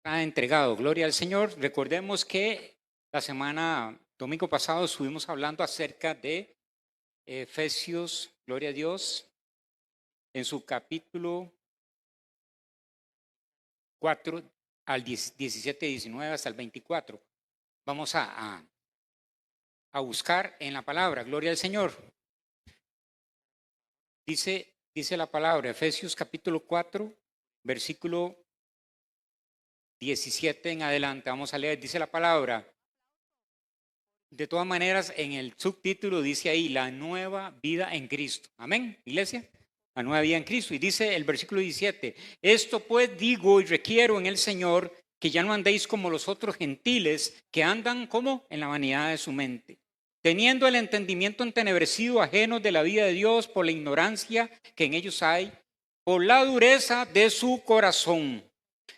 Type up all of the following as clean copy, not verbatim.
Ha entregado. Gloria al Señor. Recordemos que domingo pasado, estuvimos hablando acerca de Efesios, gloria a Dios, en su capítulo 4 al 17, 19 hasta el 24. Vamos a buscar en la palabra, gloria al Señor. Dice la palabra, Efesios capítulo 4, versículo 17 en adelante. Vamos a leer, dice la palabra. De todas maneras, en el subtítulo dice ahí, la nueva vida en Cristo. Amén, iglesia. La nueva vida en Cristo. Y dice el versículo 17, esto pues digo y requiero en el Señor, que ya no andéis como los otros gentiles, que andan como en la vanidad de su mente, teniendo el entendimiento entenebrecido, ajenos de la vida de Dios por la ignorancia que en ellos hay, por la dureza de su corazón,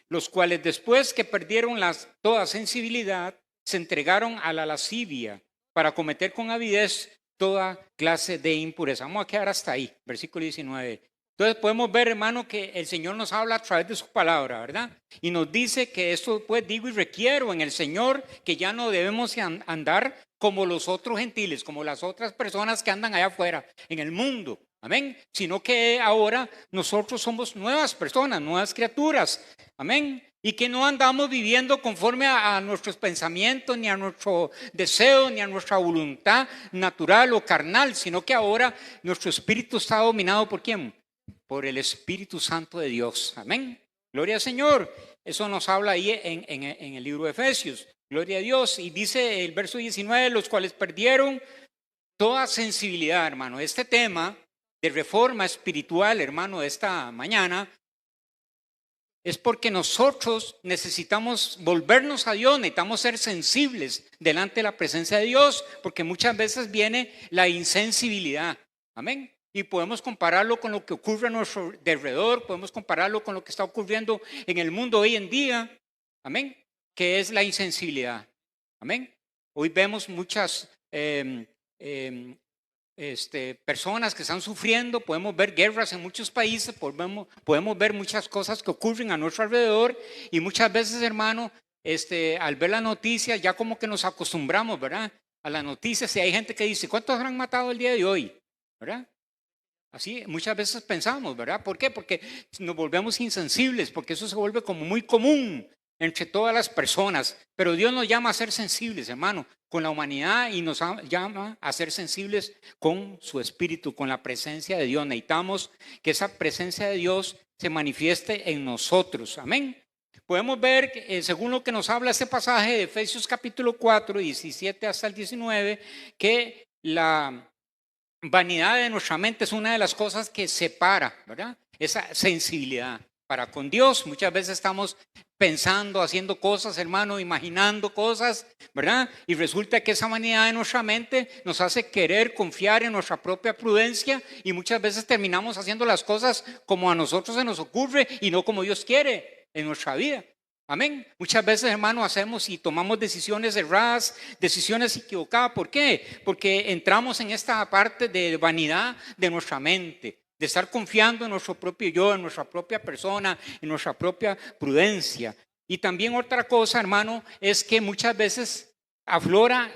los cuales después que perdieron toda sensibilidad, se entregaron a la lascivia para cometer con avidez toda clase de impureza. Vamos a quedar hasta ahí, versículo 19. Entonces podemos ver, hermano, que el Señor nos habla a través de su palabra, ¿verdad? Y nos dice que esto pues digo y requiero en el Señor, que ya no debemos andar como los otros gentiles, como las otras personas que andan allá afuera, en el mundo. Amén. Sino que ahora nosotros somos nuevas personas, nuevas criaturas. Amén. Y que no andamos viviendo conforme a nuestros pensamientos, ni a nuestro deseo, ni a nuestra voluntad natural o carnal, sino que ahora nuestro espíritu está dominado ¿por quién? Por el Espíritu Santo de Dios. Amén. Gloria al Señor. Eso nos habla ahí en el libro de Efesios. Gloria a Dios. Y dice el verso 19, los cuales perdieron toda sensibilidad, hermano. Este tema de reforma espiritual, hermano, de esta mañana, es porque nosotros necesitamos volvernos a Dios, necesitamos ser sensibles delante de la presencia de Dios, porque muchas veces viene la insensibilidad. Amén. Y podemos compararlo con lo que ocurre a nuestro alrededor, podemos compararlo con lo que está ocurriendo en el mundo hoy en día. Amén. Que es la insensibilidad. Amén. Hoy vemos muchas personas que están sufriendo, podemos ver guerras en muchos países, podemos ver muchas cosas que ocurren a nuestro alrededor y muchas veces, hermano, al ver las noticias ya como que nos acostumbramos, ¿verdad? A las noticias, y hay gente que dice, ¿cuántos han matado el día de hoy? ¿Verdad? Así muchas veces pensamos, ¿verdad? ¿Por qué? Porque nos volvemos insensibles, porque eso se vuelve como muy común entre todas las personas, pero Dios nos llama a ser sensibles, hermano, con la humanidad y nos llama a ser sensibles con su espíritu, con la presencia de Dios. Necesitamos que esa presencia de Dios se manifieste en nosotros, amén. Podemos ver, según lo que nos habla este pasaje de Efesios capítulo 4, 17 hasta el 19, que la vanidad de nuestra mente es una de las cosas que separa, ¿verdad? Esa sensibilidad para con Dios. Muchas veces estamos pensando, haciendo cosas, hermano, imaginando cosas, ¿verdad? Y resulta que esa vanidad de nuestra mente nos hace querer confiar en nuestra propia prudencia y muchas veces terminamos haciendo las cosas como a nosotros se nos ocurre y no como Dios quiere en nuestra vida. Amén. Muchas veces, hermano, hacemos y tomamos decisiones erradas, decisiones equivocadas. ¿Por qué? Porque entramos en esta parte de vanidad de nuestra mente, de estar confiando en nuestro propio yo, en nuestra propia persona, en nuestra propia prudencia. Y también otra cosa, hermano, es que muchas veces aflora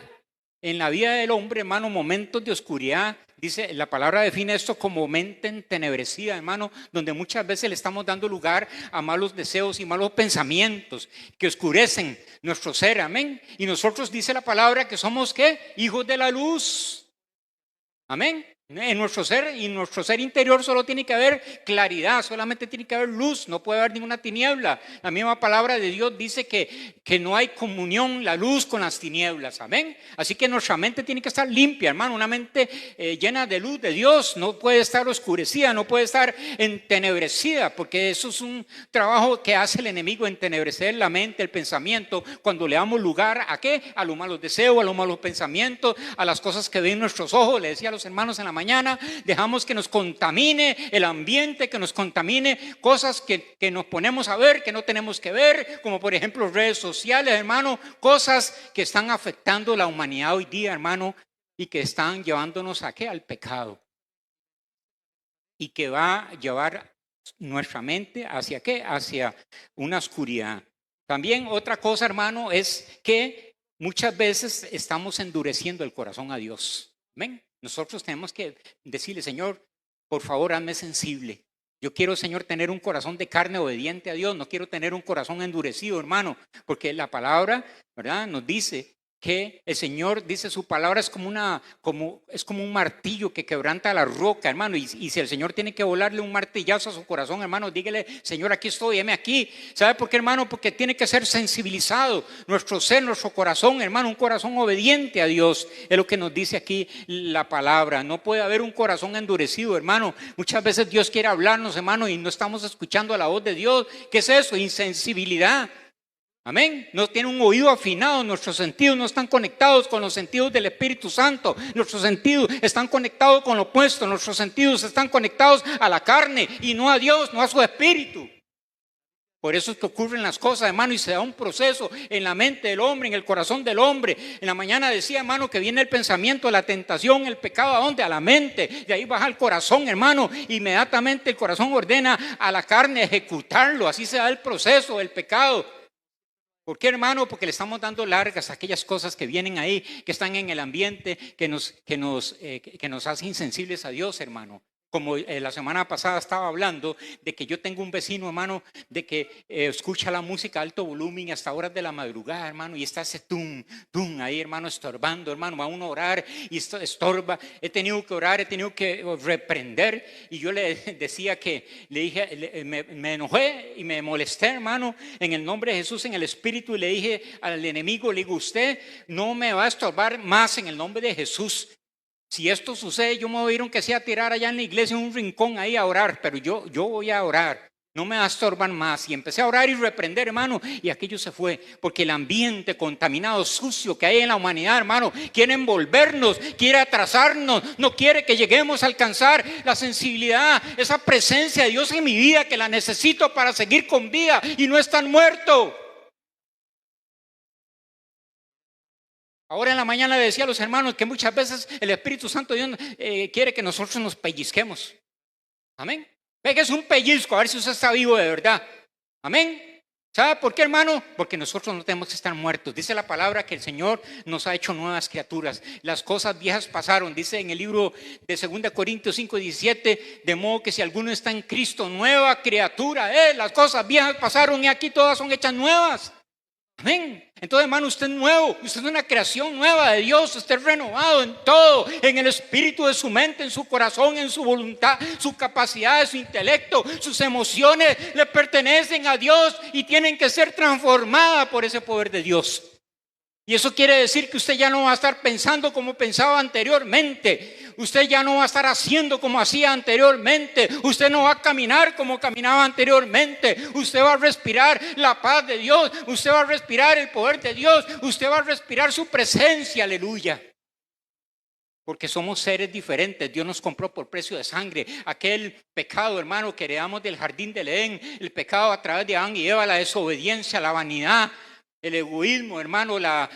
en la vida del hombre, hermano, momentos de oscuridad. Dice, la palabra define esto como mente entenebrecida, hermano, donde muchas veces le estamos dando lugar a malos deseos y malos pensamientos que oscurecen nuestro ser, amén. Y nosotros dice la palabra que somos, ¿qué? Hijos de la luz, amén. En nuestro ser y en nuestro ser interior solo tiene que haber claridad, solamente tiene que haber luz, no puede haber ninguna tiniebla. La misma palabra de Dios dice que no hay comunión la luz con las tinieblas, amén. Así que nuestra mente tiene que estar limpia, hermano, una mente llena de luz de Dios, no puede estar oscurecida, no puede estar entenebrecida, porque eso es un trabajo que hace el enemigo, entenebrecer la mente, el pensamiento, cuando le damos lugar ¿a qué? A los malos deseos, a los malos pensamientos, a las cosas que ven nuestros ojos. Le decía a los hermanos en la mañana, dejamos que nos contamine el ambiente, que nos contamine cosas que nos ponemos a ver, que no tenemos que ver, como por ejemplo redes sociales, hermano, cosas que están afectando la humanidad hoy día, hermano, y que están llevándonos ¿a qué? Al pecado. y que va a llevar nuestra mente ¿hacia qué? Hacia una oscuridad. También otra cosa, hermano, es que muchas veces estamos endureciendo el corazón a Dios. ¿Ven? Nosotros tenemos que decirle, Señor, por favor, hazme sensible. Yo quiero, Señor, tener un corazón de carne obediente a Dios. No quiero tener un corazón endurecido, hermano, porque la palabra, ¿verdad?, nos dice que el Señor, dice su palabra, es como un martillo que quebranta la roca, hermano. Y si el Señor tiene que volarle un martillazo a su corazón, hermano, dígale, Señor, aquí estoy, heme aquí. ¿Sabe por qué, hermano? Porque tiene que ser sensibilizado nuestro ser, nuestro corazón, hermano, un corazón obediente a Dios. Es lo que nos dice aquí la palabra. No puede haber un corazón endurecido, hermano. Muchas veces Dios quiere hablarnos, hermano, y no estamos escuchando la voz de Dios. ¿Qué es eso? Insensibilidad. Amén. No tiene un oído afinado, nuestros sentidos no están conectados con los sentidos del Espíritu Santo. Nuestros sentidos están conectados con lo opuesto. Nuestros sentidos están conectados a la carne y no a Dios, no a su Espíritu. Por eso es que ocurren las cosas, hermano, y se da un proceso en la mente del hombre, en el corazón del hombre. En la mañana decía, hermano, que viene el pensamiento, la tentación, el pecado, ¿a dónde? A la mente. De ahí baja el corazón, hermano. Inmediatamente el corazón ordena a la carne ejecutarlo. Así se da el proceso del pecado. ¿Por qué, hermano? Porque le estamos dando largas a aquellas cosas que vienen ahí, que están en el ambiente, que nos hacen insensibles a Dios, hermano. Como la semana pasada estaba hablando de que yo tengo un vecino, hermano, de que escucha la música a alto volumen hasta horas de la madrugada, hermano, y está ese tum, tum ahí, hermano, estorbando, hermano, va uno a orar y esto estorba. He tenido que orar, he tenido que reprender, y yo le decía que, le dije, me enojé y me molesté, hermano, en el nombre de Jesús, en el Espíritu, y le dije al enemigo, le digo, usted no me va a estorbar más en el nombre de Jesús. Si esto sucede, yo me voy a ir aunque sea a tirar allá en la iglesia en un rincón ahí a orar, pero yo voy a orar, no me va a estorbar más. Y empecé a orar y reprender, hermano, y aquello se fue, porque el ambiente contaminado, sucio que hay en la humanidad, hermano, quiere envolvernos, quiere atrasarnos, no quiere que lleguemos a alcanzar la sensibilidad, esa presencia de Dios en mi vida que la necesito para seguir con vida y no estar muerto. Ahora en la mañana le decía a los hermanos que muchas veces el Espíritu Santo Dios quiere que nosotros nos pellizquemos. Amén. Ve que es un pellizco, a ver si usted está vivo de verdad. Amén. ¿Sabe por qué, hermano? Porque nosotros no tenemos que estar muertos. Dice la palabra que el Señor nos ha hecho nuevas criaturas. Las cosas viejas pasaron. Dice en el libro de 2 Corintios 5:17, de modo que si alguno está en Cristo, nueva criatura, las cosas viejas pasaron y aquí todas son hechas nuevas. Amén. Entonces, hermano, usted es nuevo, usted es una creación nueva de Dios, usted es renovado en todo, en el espíritu de su mente, en su corazón, en su voluntad, su capacidad, su intelecto, sus emociones le pertenecen a Dios y tienen que ser transformadas por ese poder de Dios. Y eso quiere decir que usted ya no va a estar pensando como pensaba anteriormente. Usted ya no va a estar haciendo como hacía anteriormente. Usted no va a caminar como caminaba anteriormente. Usted va a respirar la paz de Dios. Usted va a respirar el poder de Dios. Usted va a respirar su presencia. Aleluya. Porque somos seres diferentes. Dios nos compró por precio de sangre. Aquel pecado, hermano, que heredamos del jardín del Edén, el pecado a través de Adán y Eva, la desobediencia, la vanidad, el egoísmo, hermano, la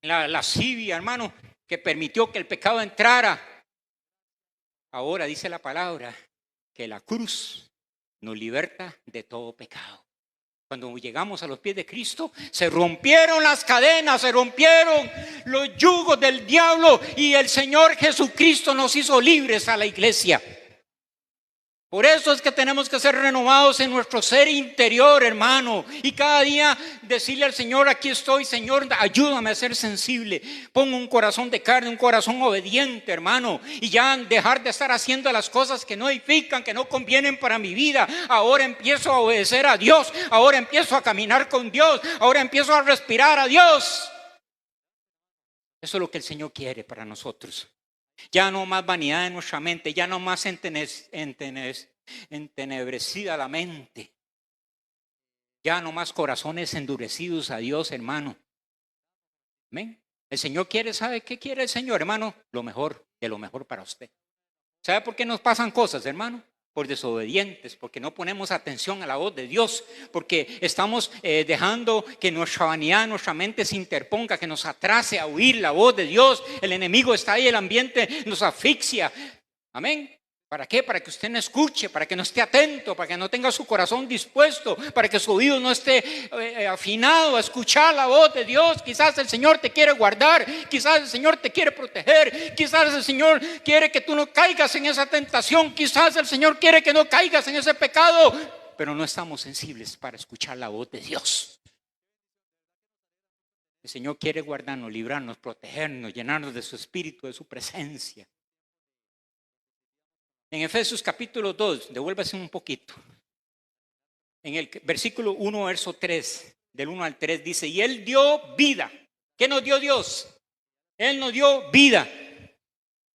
lascivia, hermano, que permitió que el pecado entrara. Ahora dice la palabra que la cruz nos liberta de todo pecado. Cuando llegamos a los pies de Cristo, se rompieron las cadenas, se rompieron los yugos del diablo y el Señor Jesucristo nos hizo libres a la iglesia. Por eso es que tenemos que ser renovados en nuestro ser interior, hermano. Y cada día decirle al Señor, aquí estoy, Señor, ayúdame a ser sensible. Pongo un corazón de carne, un corazón obediente, hermano. Y ya dejar de estar haciendo las cosas que no edifican, que no convienen para mi vida. Ahora empiezo a obedecer a Dios. Ahora empiezo a caminar con Dios. Ahora empiezo a respirar a Dios. Eso es lo que el Señor quiere para nosotros. Ya no más vanidad en nuestra mente, ya no más entenebrecida la mente, ya no más corazones endurecidos a Dios, hermano. ¿Amén? El Señor quiere, ¿sabe qué quiere el Señor, hermano? Lo mejor, de lo mejor para usted. ¿Sabe por qué nos pasan cosas, hermano? Por desobedientes, porque no ponemos atención a la voz de Dios, porque estamos dejando que nuestra vanidad, nuestra mente se interponga, que nos atrase a oír la voz de Dios. El enemigo está ahí, el ambiente nos asfixia. Amén. ¿Para qué? Para que usted no escuche, para que no esté atento, para que no tenga su corazón dispuesto, para que su oído no esté afinado a escuchar la voz de Dios. Quizás el Señor te quiere guardar, quizás el Señor te quiere proteger, quizás el Señor quiere que tú no caigas en esa tentación, quizás el Señor quiere que no caigas en ese pecado, pero no estamos sensibles para escuchar la voz de Dios. El Señor quiere guardarnos, librarnos, protegernos, llenarnos de su espíritu, de su presencia. En Efesios capítulo 2, devuélvase un poquito. En el versículo 1, verso 3, del 1 al 3 dice, y Él dio vida. ¿Qué nos dio Dios? Él nos dio vida.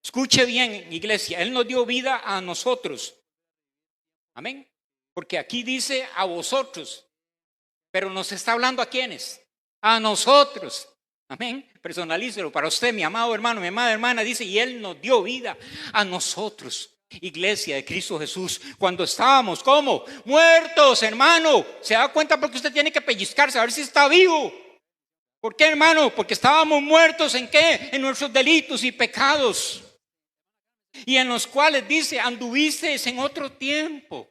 Escuche bien, iglesia, Él nos dio vida a nosotros. Amén. Porque aquí dice a vosotros, pero nos está hablando a quiénes? A nosotros. Amén. Personalícelo para usted, mi amado hermano, mi amada hermana, dice, y Él nos dio vida a nosotros. Iglesia de Cristo Jesús, cuando estábamos, ¿cómo? Muertos, hermano. ¿Se da cuenta? Porque usted tiene que pellizcarse a ver si está vivo. ¿Por qué, hermano? Porque estábamos muertos ¿en qué? En nuestros delitos y pecados. Y en los cuales dice, anduvisteis en otro tiempo.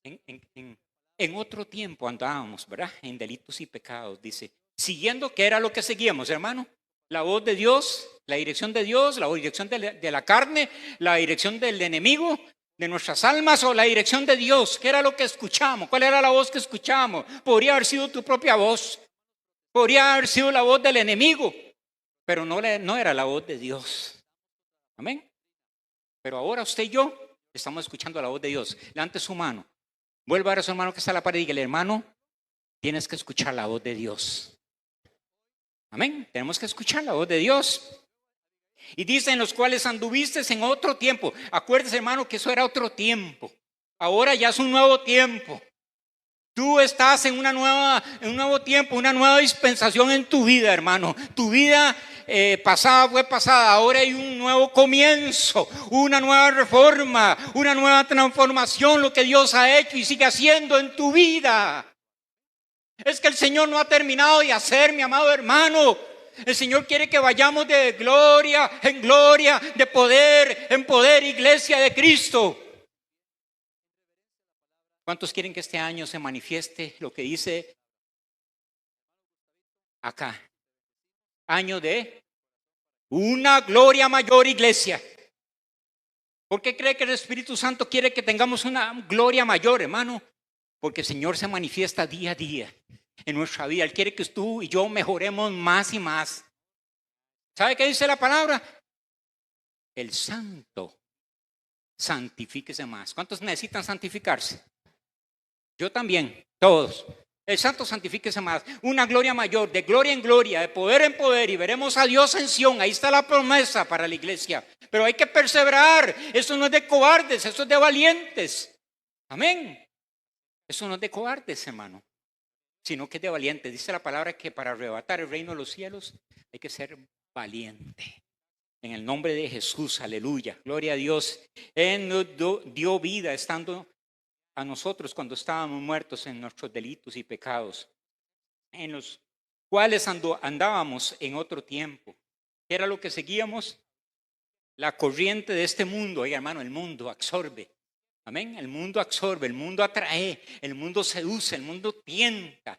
En otro tiempo andábamos, ¿verdad? En delitos y pecados, dice. Siguiendo, ¿qué era lo que seguíamos, hermano? La voz de Dios, la dirección de Dios, la dirección de la carne, la dirección del enemigo, de nuestras almas o la dirección de Dios. ¿Qué era lo que escuchamos? ¿Cuál era la voz que escuchamos? Podría haber sido tu propia voz, podría haber sido la voz del enemigo, pero no era la voz de Dios. Amén. Pero ahora usted y yo estamos escuchando la voz de Dios. Levante su mano, vuelva a ver a su hermano que está a la pared y dígale, hermano, tienes que escuchar la voz de Dios. Amén. Tenemos que escuchar la voz de Dios. Y dice, en los cuales anduviste en otro tiempo. Acuérdese, hermano, que eso era otro tiempo. Ahora ya es un nuevo tiempo. Tú estás en un nuevo tiempo, una nueva dispensación en tu vida, hermano. Tu vida pasada fue pasada. Ahora hay un nuevo comienzo, una nueva reforma, una nueva transformación, lo que Dios ha hecho y sigue haciendo en tu vida. Es que el Señor no ha terminado de hacer, mi amado hermano. El Señor quiere que vayamos de gloria en gloria, de poder en poder, iglesia de Cristo. ¿Cuántos quieren que este año se manifieste lo que dice acá? Año de una gloria mayor, iglesia. ¿Por qué cree que el Espíritu Santo quiere que tengamos una gloria mayor, hermano? Porque el Señor se manifiesta día a día en nuestra vida. Él quiere que tú y yo mejoremos más y más. ¿Sabe qué dice la palabra? El santo, santifíquese más. ¿Cuántos necesitan santificarse? Yo también, todos. El santo, santifíquese más. Una gloria mayor, de gloria en gloria, de poder en poder. Y veremos a Dios en Sión. Ahí está la promesa para la iglesia. Pero hay que perseverar. Eso no es de cobardes, eso es de valientes. Amén. Eso no es de cobardes, hermano, sino que es de valientes. Dice la palabra que para arrebatar el reino de los cielos hay que ser valiente. En el nombre de Jesús, aleluya, gloria a Dios. Él nos dio vida estando a nosotros cuando estábamos muertos en nuestros delitos y pecados, en los cuales andábamos en otro tiempo. ¿Qué era lo que seguíamos? La corriente de este mundo. Oiga, hermano, el mundo absorbe. Amén. El mundo absorbe, el mundo atrae, el mundo seduce, el mundo tienta.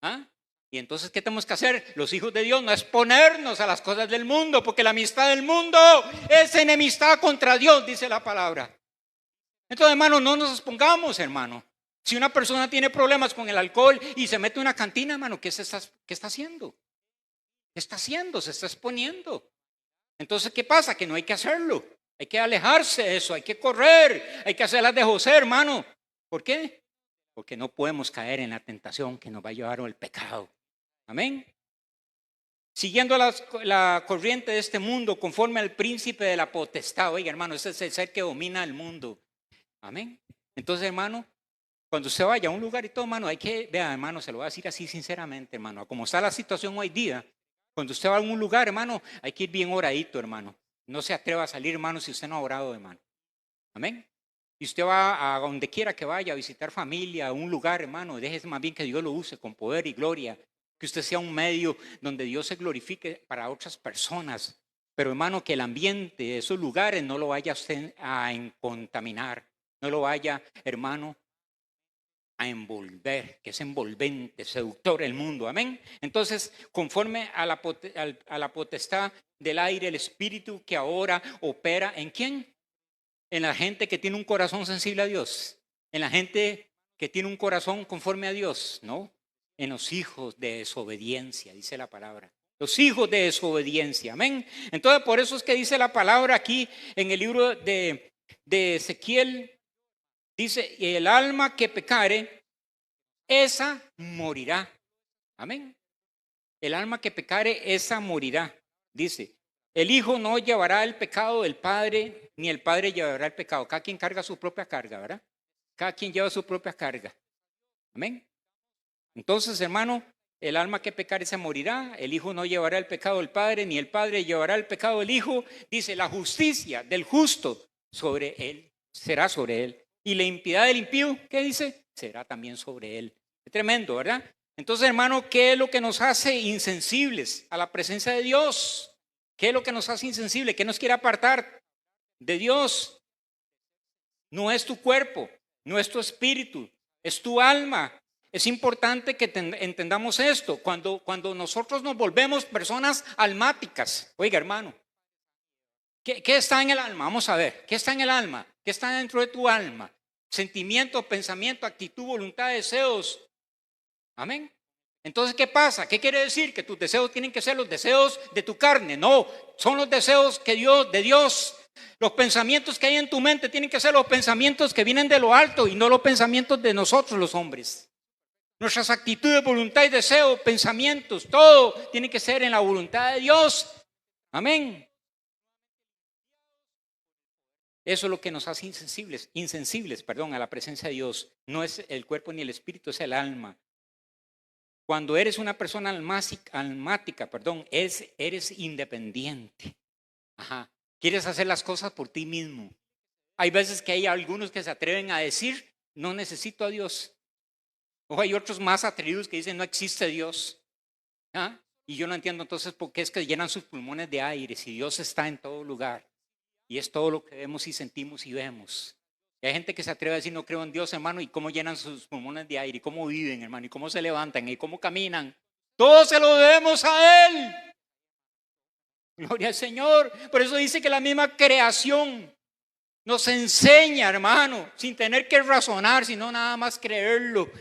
¿Ah? Y entonces, ¿qué tenemos que hacer? Los hijos de Dios no exponernos a las cosas del mundo, porque la amistad del mundo es enemistad contra Dios, dice la palabra. Entonces, hermano, no nos expongamos, hermano. Si una persona tiene problemas con el alcohol y se mete en una cantina, hermano, ¿qué está haciendo? ¿Qué está haciendo? Se está exponiendo. Entonces, ¿qué pasa? Que no hay que hacerlo. Hay que alejarse de eso, hay que correr, hay que hacer las de José, hermano. ¿Por qué? Porque no podemos caer en la tentación que nos va a llevar al pecado. Amén. Siguiendo la corriente de este mundo, conforme al príncipe de la potestad. Oiga, hermano, ese es el ser que domina el mundo. Amén. Entonces, hermano, cuando usted vaya a un lugar y todo, hermano, hay que, vea, hermano, se lo voy a decir así sinceramente, hermano. Como está la situación hoy día, cuando usted va a un lugar, hermano, hay que ir bien oradito, hermano. No se atreva a salir, hermano, si usted no ha orado, hermano. Amén. Y usted va a donde quiera que vaya, a visitar familia, a un lugar, hermano, déjese más bien que Dios lo use con poder y gloria. Que usted sea un medio donde Dios se glorifique para otras personas. Pero hermano, que el ambiente de esos lugares no lo vaya a contaminar, no lo vaya, hermano, a envolver, que es envolvente, seductor el mundo, amén. Entonces, conforme a la potestad del aire, el espíritu que ahora opera, ¿en quién? En la gente que tiene un corazón sensible a Dios, en la gente que tiene un corazón conforme a Dios, ¿no? En los hijos de desobediencia, dice la palabra. Los hijos de desobediencia, amén. Entonces, por eso es que dice la palabra aquí en el libro de Ezequiel, dice, y el alma que pecare, esa morirá. Amén. El alma que pecare, esa morirá. Dice, el hijo no llevará el pecado del padre, ni el padre llevará el pecado. Cada quien carga su propia carga, ¿verdad? Cada quien lleva su propia carga. Amén. Entonces, hermano, el alma que pecare, esa morirá. El hijo no llevará el pecado del padre, ni el padre llevará el pecado del hijo. Dice, la justicia del justo sobre él, será sobre él. Y la impiedad del impío, ¿qué dice? Será también sobre él. Es tremendo, ¿verdad? Entonces, hermano, ¿qué es lo que nos hace insensibles a la presencia de Dios? ¿Qué es lo que nos hace insensibles? ¿Qué nos quiere apartar de Dios? No es tu cuerpo, no es tu espíritu, es tu alma. Es importante que entendamos esto. Cuando nosotros nos volvemos personas almáticas, oiga, hermano, ¿qué está en el alma? Vamos a ver, ¿qué está en el alma? ¿Qué está dentro de tu alma? Sentimiento, pensamiento, actitud, voluntad, deseos. Amén. Entonces, ¿qué pasa? ¿Qué quiere decir? Que tus deseos tienen que ser los deseos de tu carne. No, son los deseos de Dios. Los pensamientos que hay en tu mente tienen que ser los pensamientos que vienen de lo alto y no los pensamientos de nosotros los hombres. Nuestras actitudes, voluntad y deseo, pensamientos, todo tiene que ser en la voluntad de Dios. Amén. Eso es lo que nos hace insensibles, a la presencia de Dios. No es el cuerpo ni el espíritu, es el alma. Cuando eres una persona almática, eres independiente. Ajá. Quieres hacer las cosas por ti mismo. Hay veces que hay algunos que se atreven a decir, no necesito a Dios. O hay otros más atrevidos que dicen, no existe Dios. ¿Ah? Y yo no entiendo entonces por qué es que llenan sus pulmones de aire si Dios está en todo lugar. Y es todo lo que vemos y sentimos y vemos. Y hay gente que se atreve a decir, no creo en Dios, hermano, y cómo llenan sus pulmones de aire, y cómo viven, hermano, y cómo se levantan, y cómo caminan. Todo se lo debemos a Él. Gloria al Señor. Por eso dice que la misma creación nos enseña, hermano, sin tener que razonar, sino nada más creerlo,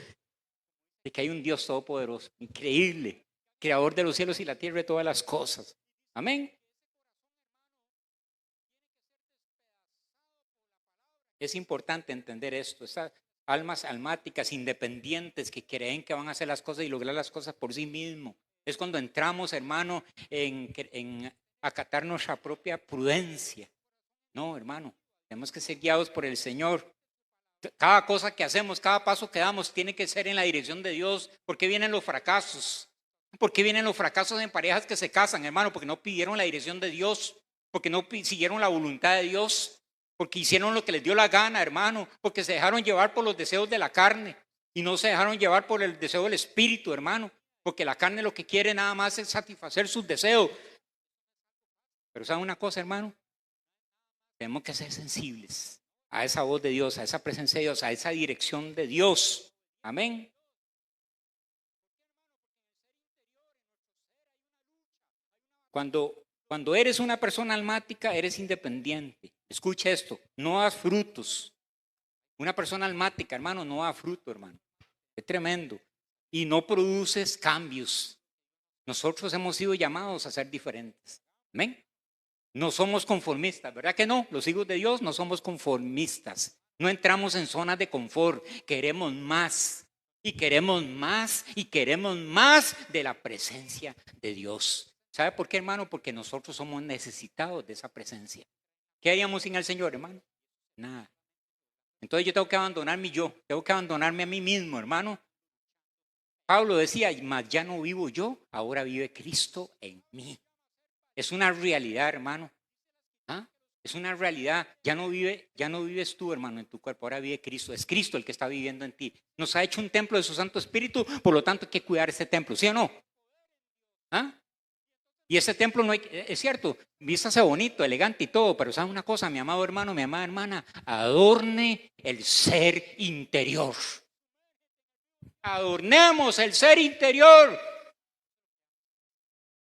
de que hay un Dios todopoderoso, increíble, creador de los cielos y la tierra y de todas las cosas. Amén. Es importante entender esto. Estas almas almáticas, independientes, que creen que van a hacer las cosas y lograr las cosas por sí mismos. Es cuando entramos, hermano, en acatar nuestra propia prudencia. No, hermano, tenemos que ser guiados por el Señor. Cada cosa que hacemos, cada paso que damos tiene que ser en la dirección de Dios. ¿Por qué vienen los fracasos? ¿Por qué vienen los fracasos en parejas que se casan, hermano? Porque no pidieron la dirección de Dios, porque no siguieron la voluntad de Dios, porque hicieron lo que les dio la gana, hermano, porque se dejaron llevar por los deseos de la carne y no se dejaron llevar por el deseo del espíritu, hermano, porque la carne lo que quiere nada más es satisfacer sus deseos. Pero ¿saben una cosa, hermano? Tenemos que ser sensibles a esa voz de Dios, a esa presencia de Dios, a esa dirección de Dios. Amén. Cuando eres una persona almática, eres independiente. Escucha esto, no das frutos. Una persona almática, hermano, no da fruto, hermano. Es tremendo. Y no produces cambios. Nosotros hemos sido llamados a ser diferentes. Amén. No somos conformistas, ¿verdad que no? Los hijos de Dios no somos conformistas. No entramos en zonas de confort. Queremos más. Y queremos más. Y queremos más de la presencia de Dios. ¿Sabe por qué, hermano? Porque nosotros somos necesitados de esa presencia. ¿Qué haríamos sin el Señor, hermano? Nada. Entonces yo tengo que abandonar mi yo. Tengo que abandonarme a mí mismo, hermano. Pablo decía, mas ya no vivo yo, ahora vive Cristo en mí. Es una realidad, hermano. ¿Ah? Es una realidad. Ya no vives tú, hermano, en tu cuerpo. Ahora vive Cristo. Es Cristo el que está viviendo en ti. Nos ha hecho un templo de su Santo Espíritu, por lo tanto hay que cuidar ese templo, ¿sí o no? ¿Ah? Y ese templo no hay, es cierto, vístase bonito, elegante y todo, pero ¿sabe una cosa, mi amado hermano, mi amada hermana? Adorne el ser interior. Adornemos el ser interior.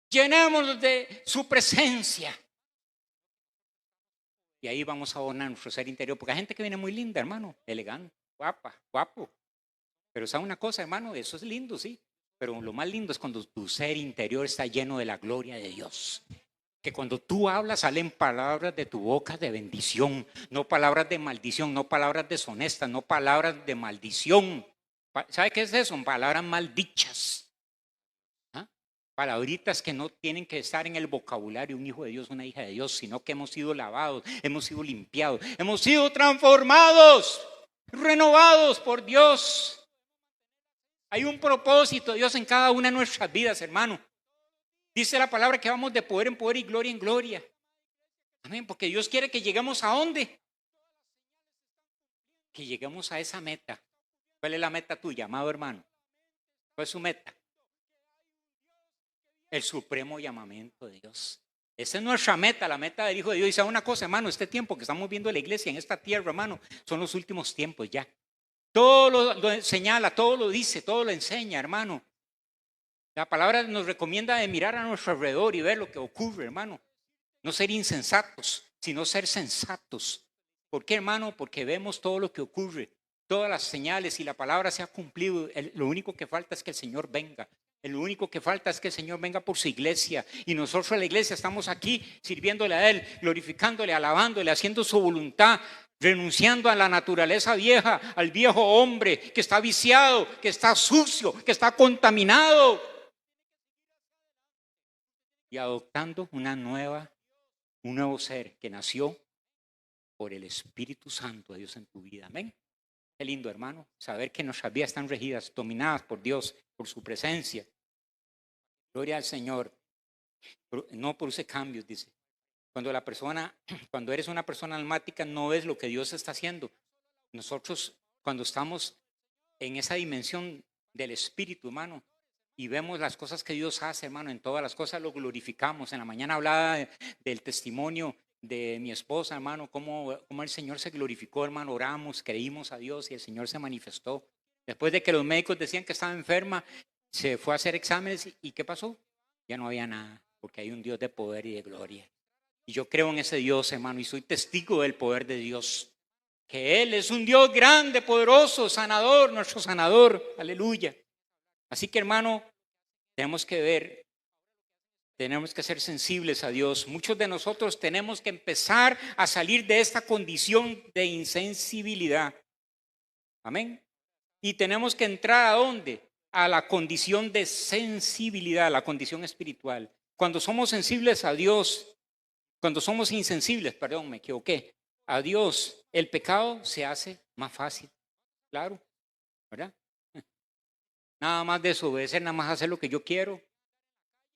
Llenémonos de su presencia. Y ahí vamos a adornar nuestro ser interior, porque hay gente que viene muy linda, hermano, elegante, guapa, guapo. Pero ¿sabe una cosa, hermano? Eso es lindo, sí. Pero lo más lindo es cuando tu ser interior está lleno de la gloria de Dios. Que cuando tú hablas salen palabras de tu boca de bendición, no palabras de maldición, no palabras deshonestas, no palabras de maldición. ¿Sabe qué es eso? Son palabras maldichas. ¿Ah? Palabritas que no tienen que estar en el vocabulario un hijo de Dios, una hija de Dios, sino que hemos sido lavados, hemos sido limpiados, hemos sido transformados, renovados por Dios. Hay un propósito de Dios en cada una de nuestras vidas, hermano. Dice la palabra que vamos de poder en poder y gloria en gloria. Amén, porque Dios quiere que lleguemos ¿a dónde? Que lleguemos a esa meta. ¿Cuál es la meta tuya, amado hermano? ¿Cuál es su meta? El supremo llamamiento de Dios. Esa es nuestra meta, la meta del Hijo de Dios. Y sabe una cosa, hermano, este tiempo que estamos viendo en la iglesia, en esta tierra, hermano, son los últimos tiempos ya. Todo lo señala, todo lo dice, todo lo enseña, hermano. La palabra nos recomienda de mirar a nuestro alrededor y ver lo que ocurre, hermano. No ser insensatos, sino ser sensatos. ¿Por qué, hermano? Porque vemos todo lo que ocurre, todas las señales y la palabra se ha cumplido. Lo único que falta es que el Señor venga. Lo único que falta es que el Señor venga por su iglesia. Y nosotros en la iglesia estamos aquí sirviéndole a Él, glorificándole, alabándole, haciendo su voluntad, renunciando a la naturaleza vieja, al viejo hombre que está viciado, que está sucio, que está contaminado. Y adoptando un nuevo ser que nació por el Espíritu Santo de Dios en tu vida. Amén. Qué lindo, hermano, saber que nuestras vidas están regidas, dominadas por Dios, por su presencia. Gloria al Señor. No produce cambios, dice. Cuando eres una persona almática, no ves lo que Dios está haciendo. Nosotros, cuando estamos en esa dimensión del Espíritu, hermano, y vemos las cosas que Dios hace, hermano, en todas las cosas lo glorificamos. En la mañana hablaba del testimonio de mi esposa, hermano, cómo el Señor se glorificó, hermano, oramos, creímos a Dios y el Señor se manifestó. Después de que los médicos decían que estaba enferma, se fue a hacer exámenes y ¿qué pasó? Ya no había nada, porque hay un Dios de poder y de gloria. Y yo creo en ese Dios, hermano, y soy testigo del poder de Dios. Que Él es un Dios grande, poderoso, sanador, nuestro sanador. Aleluya. Así que, hermano, tenemos que ser sensibles a Dios. Muchos de nosotros tenemos que empezar a salir de esta condición de insensibilidad. Amén. Y tenemos que entrar ¿a dónde? A la condición de sensibilidad, la condición espiritual. Cuando somos sensibles a Dios, cuando somos insensibles, perdón, me equivoqué, a Dios, el pecado se hace más fácil. Claro, ¿verdad? Nada más desobedecer, nada más hacer lo que yo quiero.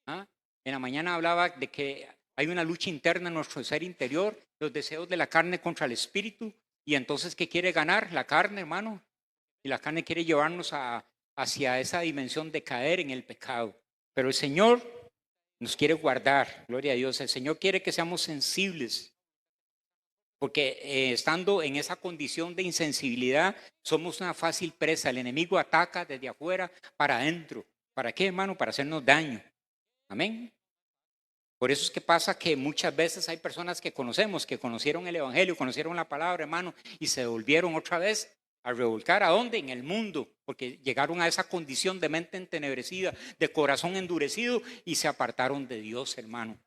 ¿Ah? En la mañana hablaba de que hay una lucha interna en nuestro ser interior, los deseos de la carne contra el espíritu. Y entonces, ¿qué quiere ganar? La carne, hermano. Y la carne quiere llevarnos hacia esa dimensión de caer en el pecado. Pero el Señor nos quiere guardar, gloria a Dios. El Señor quiere que seamos sensibles. Porque estando en esa condición de insensibilidad, somos una fácil presa. El enemigo ataca desde afuera para adentro. ¿Para qué, hermano? Para hacernos daño. Amén. Por eso es que pasa que muchas veces hay personas que conocemos, que conocieron el Evangelio, conocieron la palabra, hermano, y se volvieron otra vez a revolcar. ¿A dónde? En el mundo. Porque llegaron a esa condición de mente entenebrecida, de corazón endurecido y se apartaron de Dios, hermano.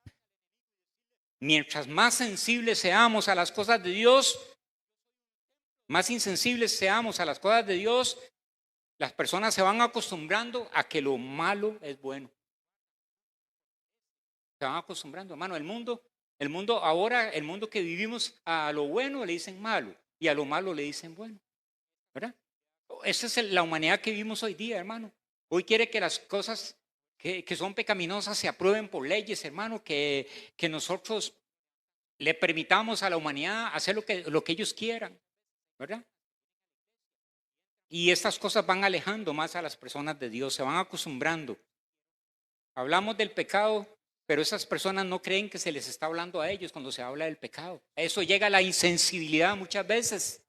Mientras más sensibles seamos a las cosas de Dios, más insensibles seamos a las cosas de Dios, las personas se van acostumbrando a que lo malo es bueno. Se van acostumbrando, hermano. El mundo ahora, el mundo que vivimos, a lo bueno le dicen malo y a lo malo le dicen bueno, ¿verdad? Esa es la humanidad que vivimos hoy día, hermano. Hoy quiere que las cosas que son pecaminosas se aprueben por leyes, hermano, que nosotros le permitamos a la humanidad hacer lo que ellos quieran, ¿verdad? Y estas cosas van alejando más a las personas de Dios, se van acostumbrando. Hablamos del pecado pero esas personas no creen que se les está hablando a ellos cuando se habla del pecado. A eso llega la insensibilidad muchas veces.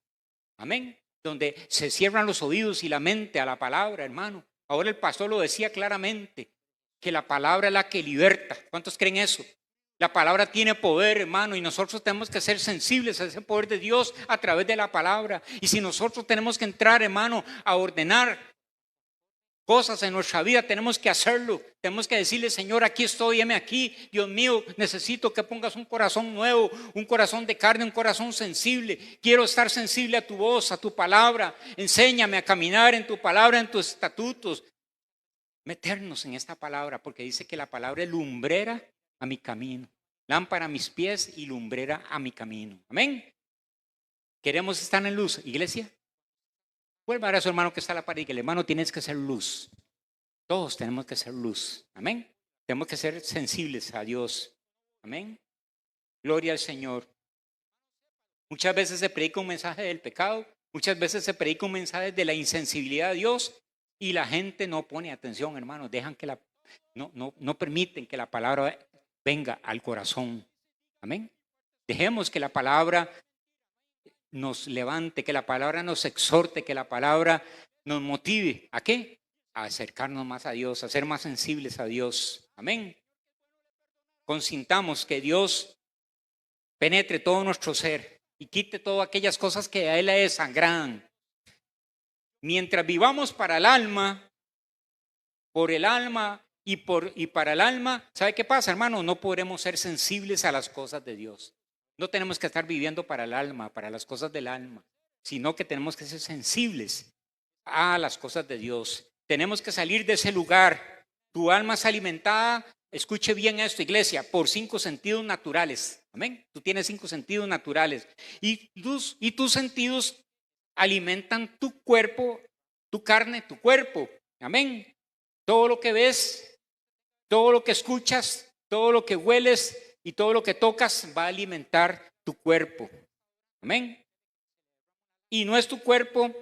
Amén. Donde se cierran los oídos y la mente a la palabra, hermano. Ahora el pastor lo decía claramente, que la palabra es la que liberta. ¿Cuántos creen eso? La palabra tiene poder, hermano, y nosotros tenemos que ser sensibles a ese poder de Dios a través de la palabra. Y si nosotros tenemos que entrar, hermano, a ordenar cosas en nuestra vida, tenemos que hacerlo. Tenemos que decirle, Señor, aquí estoy, heme aquí. Dios mío, necesito que pongas un corazón nuevo, un corazón de carne, un corazón sensible. Quiero estar sensible a tu voz, a tu palabra. Enséñame a caminar en tu palabra, en tus estatutos. Meternos en esta palabra, porque dice que la palabra es lumbrera a mi camino, lámpara a mis pies y lumbrera a mi camino. Amén. ¿Queremos estar en luz, iglesia? Vuelva a ver a su hermano que está a la pared y que el hermano tienes que ser luz. Todos tenemos que ser luz. Amén. Tenemos que ser sensibles a Dios. Amén. Gloria al Señor. Muchas veces se predica un mensaje del pecado. Muchas veces se predica un mensaje de la insensibilidad a Dios y la gente no pone atención, hermanos. Dejan que no permiten que la palabra venga al corazón. Amén. Dejemos que la palabra nos levante, que la palabra nos exhorte, que la palabra nos motive. ¿A qué? A acercarnos más a Dios, a ser más sensibles a Dios. Amén. Consintamos que Dios penetre todo nuestro ser y quite todas aquellas cosas que a Él le desagradan. Mientras vivamos para el alma, por el alma y para el alma, ¿sabe qué pasa, hermano? No podremos ser sensibles a las cosas de Dios. No tenemos que estar viviendo para el alma, para las cosas del alma, sino que tenemos que ser sensibles a las cosas de Dios. Tenemos que salir de ese lugar. Tu alma es alimentada, escuche bien esto, iglesia, por 5 sentidos naturales. Amén. Tú tienes 5 sentidos naturales. Y tus sentidos alimentan tu cuerpo, tu carne, tu cuerpo. Amén. Todo lo que ves, todo lo que escuchas, todo lo que hueles y todo lo que tocas va a alimentar tu cuerpo. Amén. Y no es tu cuerpo,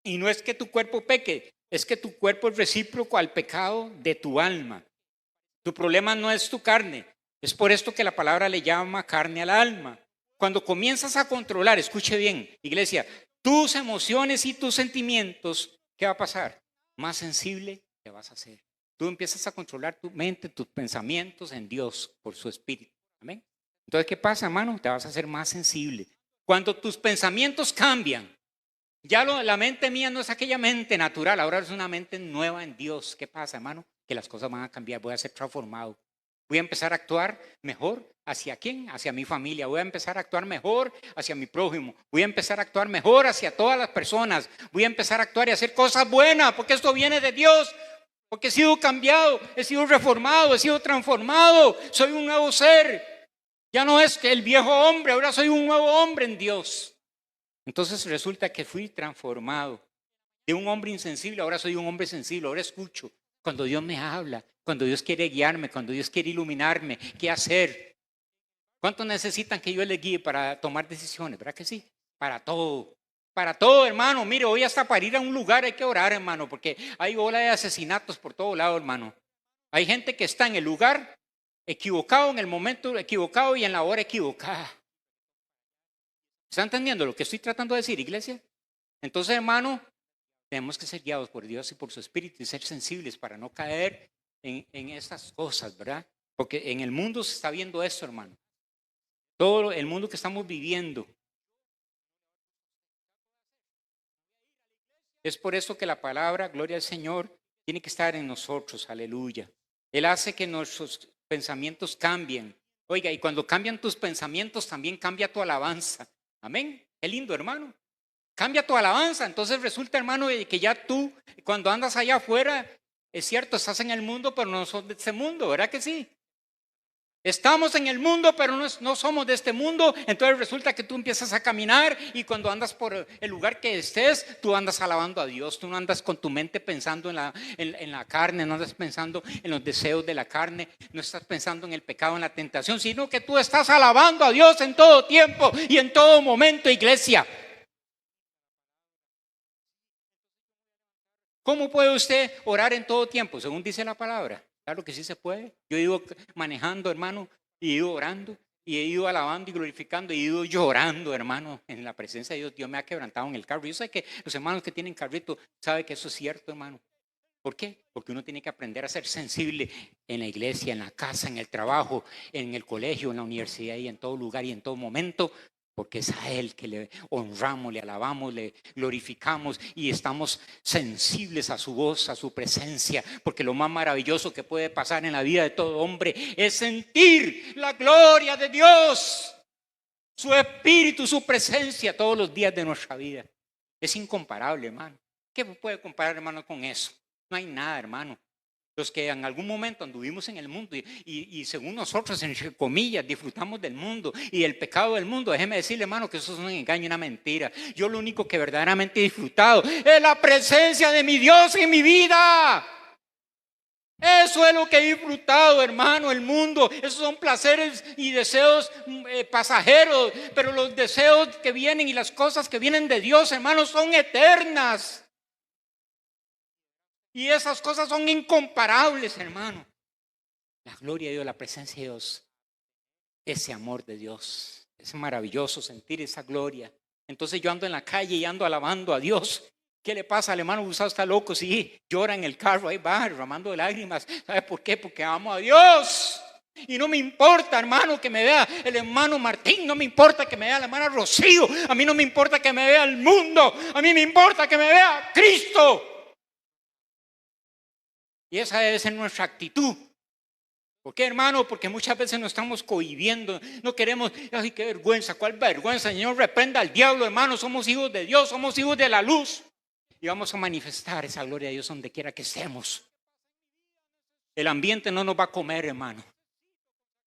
y no es que tu cuerpo peque, es que tu cuerpo es recíproco al pecado de tu alma. Tu problema no es tu carne. Es por esto que la palabra le llama carne al alma. Cuando comienzas a controlar, escuche bien, iglesia, tus emociones y tus sentimientos, ¿qué va a pasar? Más sensible te vas a hacer. Tú empiezas a controlar tu mente, tus pensamientos en Dios por su Espíritu. Amén. Entonces, ¿qué pasa, hermano? Te vas a hacer más sensible. Cuando tus pensamientos cambian, ya la mente mía no es aquella mente natural, ahora es una mente nueva en Dios. ¿Qué pasa, hermano? Que las cosas van a cambiar, voy a ser transformado. Voy a empezar a actuar mejor. ¿Hacia quién? Hacia mi familia. Voy a empezar a actuar mejor hacia mi prójimo. Voy a empezar a actuar mejor hacia todas las personas. Voy a empezar a actuar y hacer cosas buenas, porque esto viene de Dios. Porque he sido cambiado, he sido reformado, he sido transformado. Soy un nuevo ser. Ya no es que el viejo hombre, ahora soy un nuevo hombre en Dios. Entonces resulta que fui transformado. De un hombre insensible, ahora soy un hombre sensible. Ahora escucho cuando Dios me habla, cuando Dios quiere guiarme, cuando Dios quiere iluminarme, ¿qué hacer? ¿Cuántos necesitan que yo les guíe para tomar decisiones? ¿Verdad que sí? Para todo, hermano. Mire, hoy hasta para ir a un lugar hay que orar, hermano, porque hay ola de asesinatos por todo lado, hermano. Hay gente que está en el lugar equivocado, en el momento equivocado y en la hora equivocada. ¿Están entendiendo lo que estoy tratando de decir, iglesia? Entonces, hermano, tenemos que ser guiados por Dios y por su Espíritu y ser sensibles para no caer en estas cosas, ¿verdad? Porque en el mundo se está viendo esto, hermano. Todo el mundo que estamos viviendo. Es por eso que la palabra, gloria al Señor, tiene que estar en nosotros, aleluya. Él hace que nuestros pensamientos cambien. Oiga, y cuando cambian tus pensamientos, también cambia tu alabanza. Amén. Qué lindo, hermano. Cambia tu alabanza. Entonces resulta, hermano, que ya tú, cuando andas allá afuera, es cierto, estás en el mundo, pero no sos de este mundo, ¿verdad que sí? Estamos en el mundo, pero no somos de este mundo. Entonces resulta que tú empiezas a caminar y cuando andas por el lugar que estés, tú andas alabando a Dios. Tú no andas con tu mente pensando en la carne, no andas pensando en los deseos de la carne, no estás pensando en el pecado, en la tentación, sino que tú estás alabando a Dios en todo tiempo y en todo momento, iglesia. ¿Cómo puede usted orar en todo tiempo, según dice la palabra? Claro que sí se puede. Yo he ido manejando, hermano, y he ido orando, y he ido alabando y glorificando, y he ido llorando, hermano, en la presencia de Dios. Dios me ha quebrantado en el carro. Yo sé que los hermanos que tienen carrito saben que eso es cierto, hermano. ¿Por qué? Porque uno tiene que aprender a ser sensible en la iglesia, en la casa, en el trabajo, en el colegio, en la universidad y en todo lugar y en todo momento, porque es a Él que le honramos, le alabamos, le glorificamos y estamos sensibles a su voz, a su presencia, porque lo más maravilloso que puede pasar en la vida de todo hombre es sentir la gloria de Dios, su espíritu, su presencia todos los días de nuestra vida. Es incomparable, hermano. ¿Qué puede comparar, hermano, con eso? No hay nada, hermano. Los que en algún momento anduvimos en el mundo y según nosotros, entre comillas, disfrutamos del mundo y del pecado del mundo, déjeme decirle, hermano, que eso es un engaño, una mentira. Yo lo único que verdaderamente he disfrutado es la presencia de mi Dios en mi vida. Eso es lo que he disfrutado, hermano. El mundo, esos son placeres y deseos pasajeros, pero los deseos que vienen y las cosas que vienen de Dios, hermano, son eternas. Y esas cosas son incomparables, hermano. La gloria de Dios, la presencia de Dios, ese amor de Dios. Es maravilloso sentir esa gloria. Entonces yo ando en la calle y ando alabando a Dios. ¿Qué le pasa al hermano Gustavo? Está loco, sí, llora en el carro, ahí va, derramando lágrimas. ¿Sabe por qué? Porque amo a Dios. Y no me importa, hermano, que me vea el hermano Martín, no me importa que me vea la hermana Rocío, a mí no me importa que me vea el mundo, a mí me importa que me vea Cristo. Y esa debe ser nuestra actitud. ¿Por qué, hermano? Porque muchas veces nos estamos cohibiendo, no queremos, ay, qué vergüenza, cuál vergüenza, Señor, reprenda al diablo, hermano, somos hijos de Dios, somos hijos de la luz. Y vamos a manifestar esa gloria de Dios donde quiera que estemos. El ambiente no nos va a comer, hermano,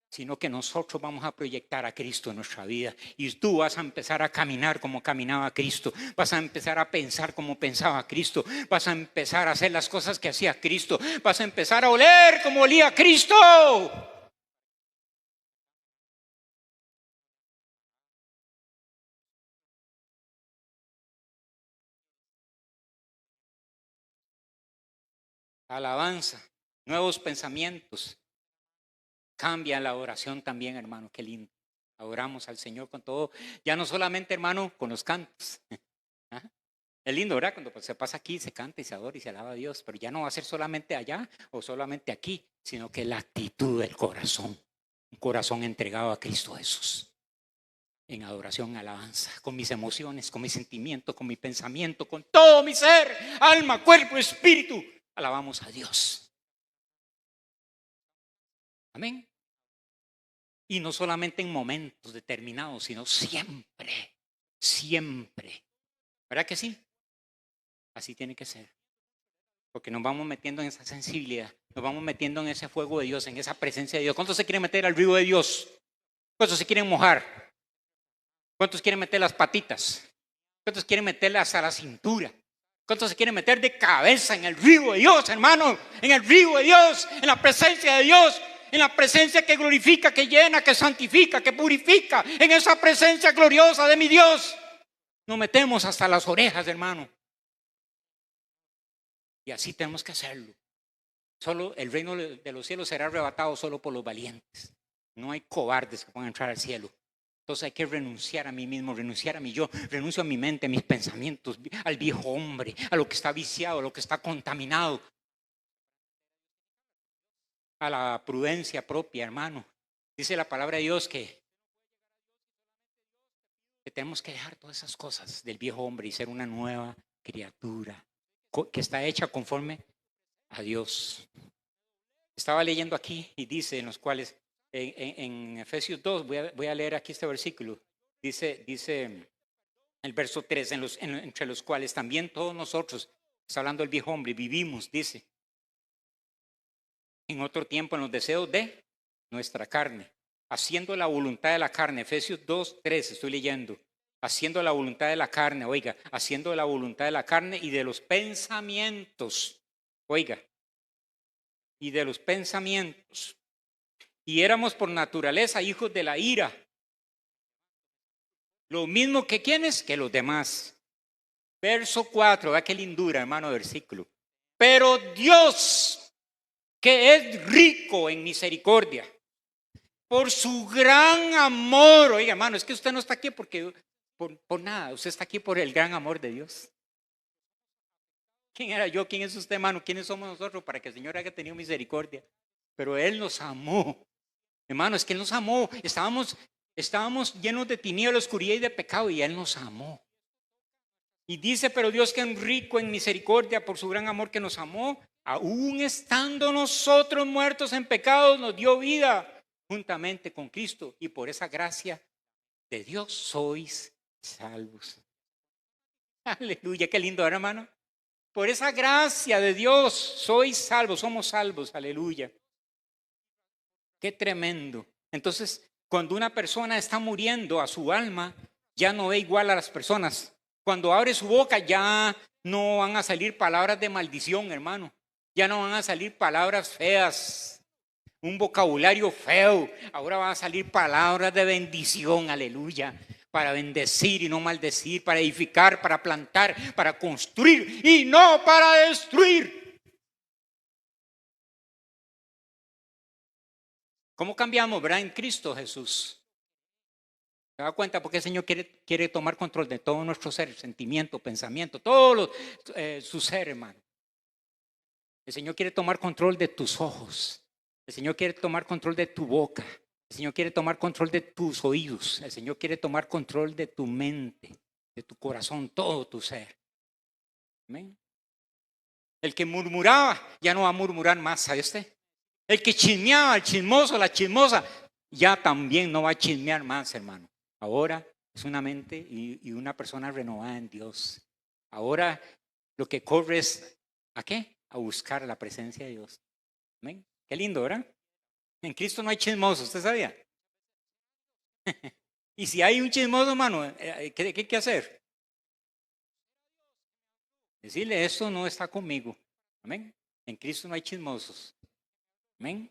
sino que nosotros vamos a proyectar a Cristo en nuestra vida. Y tú vas a empezar a caminar como caminaba Cristo. Vas a empezar a pensar como pensaba Cristo. Vas a empezar a hacer las cosas que hacía Cristo. Vas a empezar a oler como olía Cristo. Alabanza, nuevos pensamientos. Cambia la oración también, hermano, qué lindo. Adoramos al Señor con todo, ya no solamente, hermano, con los cantos. ¿Ah? Es lindo, ¿verdad? Cuando se pasa aquí, se canta y se adora y se alaba a Dios, pero ya no va a ser solamente allá o solamente aquí, sino que la actitud del corazón, un corazón entregado a Cristo Jesús, en adoración, alabanza, con mis emociones, con mis sentimientos, con mi pensamiento, con todo mi ser, alma, cuerpo, espíritu, alabamos a Dios. Amén. Y no solamente en momentos determinados, sino siempre, siempre. ¿Verdad que sí? Así tiene que ser. Porque nos vamos metiendo en esa sensibilidad, nos vamos metiendo en ese fuego de Dios, en esa presencia de Dios. ¿Cuántos se quieren meter al río de Dios? ¿Cuántos se quieren mojar? ¿Cuántos quieren meter las patitas? ¿Cuántos quieren meterlas a la cintura? ¿Cuántos se quieren meter de cabeza en el río de Dios, hermano? En el río de Dios, en la presencia de Dios. En la presencia que glorifica, que llena, que santifica, que purifica. En esa presencia gloriosa de mi Dios. Nos metemos hasta las orejas, hermano. Y así tenemos que hacerlo. Solo el reino de los cielos será arrebatado solo por los valientes. No hay cobardes que puedan entrar al cielo. Entonces hay que renunciar a mí mismo, renunciar a mí yo, renuncio a mi mente, a mis pensamientos, al viejo hombre, a lo que está viciado, a lo que está contaminado. A la prudencia propia, hermano. Dice la palabra de Dios que tenemos que dejar todas esas cosas del viejo hombre y ser una nueva criatura que está hecha conforme a Dios. Estaba leyendo aquí y dice en los cuales, en Efesios 2, voy a leer aquí este versículo, dice el verso 3, entre los cuales también todos nosotros, está hablando el viejo hombre, vivimos, dice, en otro tiempo en los deseos de nuestra carne, haciendo la voluntad de la carne. Efesios 2, 3, estoy leyendo. Haciendo la voluntad de la carne, oiga, haciendo la voluntad de la carne y de los pensamientos, oiga, y de los pensamientos. Y éramos por naturaleza hijos de la ira. Lo mismo que quienes, que los demás. Verso 4, vea qué lindura, hermano, versículo. Pero Dios, que es rico en misericordia, por su gran amor. Oiga, hermano, es que usted no está aquí porque por nada, usted está aquí por el gran amor de Dios. ¿Quién era yo? ¿Quién es usted, hermano? ¿Quiénes somos nosotros para que el Señor haya tenido misericordia? Pero Él nos amó. Hermano, es que Él nos amó. Estábamos llenos de tinieblas, oscuridad y de pecado, y Él nos amó. Y dice, pero Dios, que es rico en misericordia por su gran amor, que nos amó, aún estando nosotros muertos en pecados, nos dio vida juntamente con Cristo, y por esa gracia de Dios sois salvos. Aleluya, qué lindo, ¿verdad, hermano? Por esa gracia de Dios sois salvos, somos salvos, aleluya. Qué tremendo. Entonces, cuando una persona está muriendo a su alma, ya no ve igual a las personas. Cuando abre su boca, ya no van a salir palabras de maldición, hermano. Ya no van a salir palabras feas, un vocabulario feo. Ahora van a salir palabras de bendición, aleluya. Para bendecir y no maldecir, para edificar, para plantar, para construir y no para destruir. ¿Cómo cambiamos, verdad? En Cristo Jesús. ¿Se da cuenta? Porque el Señor quiere tomar control de todo nuestro ser, sentimiento, pensamiento, todo su ser, hermano. El Señor quiere tomar control de tus ojos. El Señor quiere tomar control de tu boca. El Señor quiere tomar control de tus oídos. El Señor quiere tomar control de tu mente, de tu corazón, todo tu ser. Amén. El que murmuraba ya no va a murmurar más, ¿sabe usted? El que chismeaba, el chismoso, la chismosa, ya también no va a chismear más, hermano. Ahora es una mente y una persona renovada en Dios. Ahora lo que corre es, ¿a qué? A buscar la presencia de Dios. Amén. Qué lindo, ¿verdad? En Cristo no hay chismoso, ¿usted sabía? Y si hay un chismoso, hermano, ¿qué hay que hacer? Decirle, esto no está conmigo. Amén. En Cristo no hay chismosos. Amén.